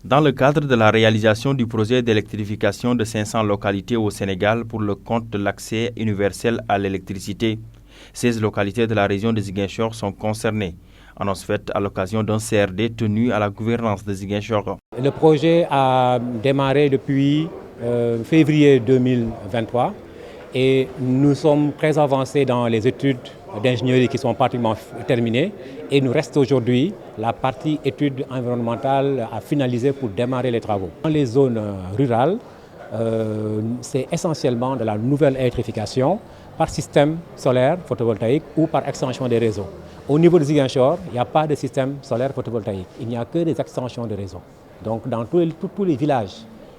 Dans le cadre de la réalisation du projet d'électrification de 500 localités au Sénégal pour le compte de l'accès universel à l'électricité, 16 localités de la région de Ziguinchor sont concernées. Annonce faite à l'occasion d'un CRD tenu à la gouvernance de Ziguinchor. Le projet a démarré depuis février 2023 et nous sommes très avancés dans les études d'ingénierie qui sont pratiquement terminées et nous reste aujourd'hui la partie études environnementales à finaliser pour démarrer les travaux. Dans les zones rurales, c'est essentiellement de la nouvelle électrification par système solaire photovoltaïque ou par extension des réseaux. Au niveau de Ziguinchor, il n'y a pas de système solaire photovoltaïque, il n'y a que des extensions de réseaux. Donc dans tous les villages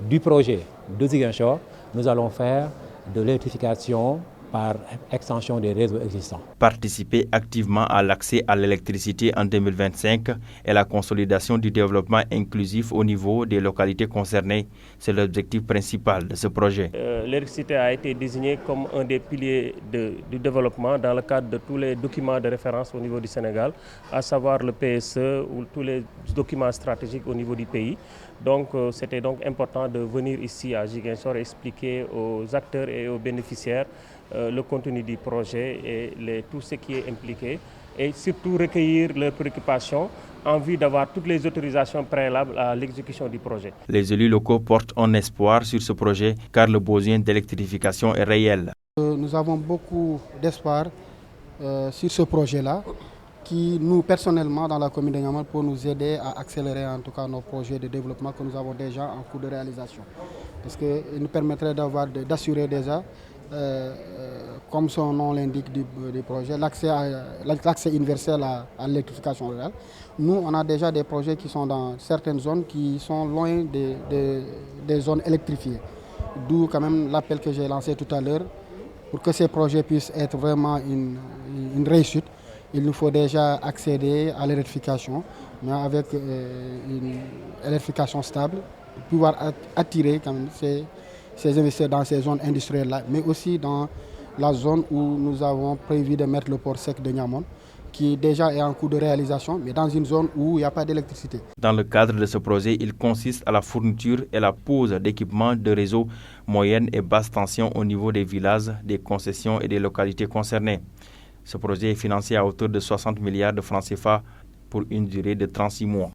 du projet de Ziguinchor, nous allons faire de l'électrification par extension des réseaux existants. Participer activement à l'accès à l'électricité en 2025 et la consolidation du développement inclusif au niveau des localités concernées, c'est l'objectif principal de ce projet. L'électricité a été désignée comme un des piliers du développement dans le cadre de tous les documents de référence au niveau du Sénégal, à savoir le PSE ou tous les documents stratégiques au niveau du pays. Donc c'était donc important de venir ici à Ziguinchor expliquer aux acteurs et aux bénéficiaires le contenu du projet et tout ce qui est impliqué et surtout recueillir leurs préoccupations en vue d'avoir toutes les autorisations préalables à l'exécution du projet. Les élus locaux portent un espoir sur ce projet car le besoin d'électrification est réel. Nous avons beaucoup d'espoir sur ce projet-là qui nous personnellement dans la commune de Niamey pour nous aider à accélérer en tout cas nos projets de développement que nous avons déjà en cours de réalisation. Parce qu'il nous permettrait d'assurer déjà comme son nom l'indique du projet, l'accès universel à l'électrification rurale. Nous, on a déjà des projets qui sont dans certaines zones qui sont loin des zones électrifiées. D'où quand même l'appel que j'ai lancé tout à l'heure. Pour que ces projets puissent être vraiment une réussite, il nous faut déjà accéder à l'électrification, mais avec une électrification stable, pouvoir attirer quand même ces investisseurs dans ces zones industrielles-là, mais aussi dans la zone où nous avons prévu de mettre le port sec de Niamey, qui déjà est en cours de réalisation, mais dans une zone où il n'y a pas d'électricité. Dans le cadre de ce projet, il consiste à la fourniture et la pose d'équipements de réseaux moyenne et basse tension au niveau des villages, des concessions et des localités concernées. Ce projet est financé à hauteur de 60 milliards de francs CFA pour une durée de 36 mois.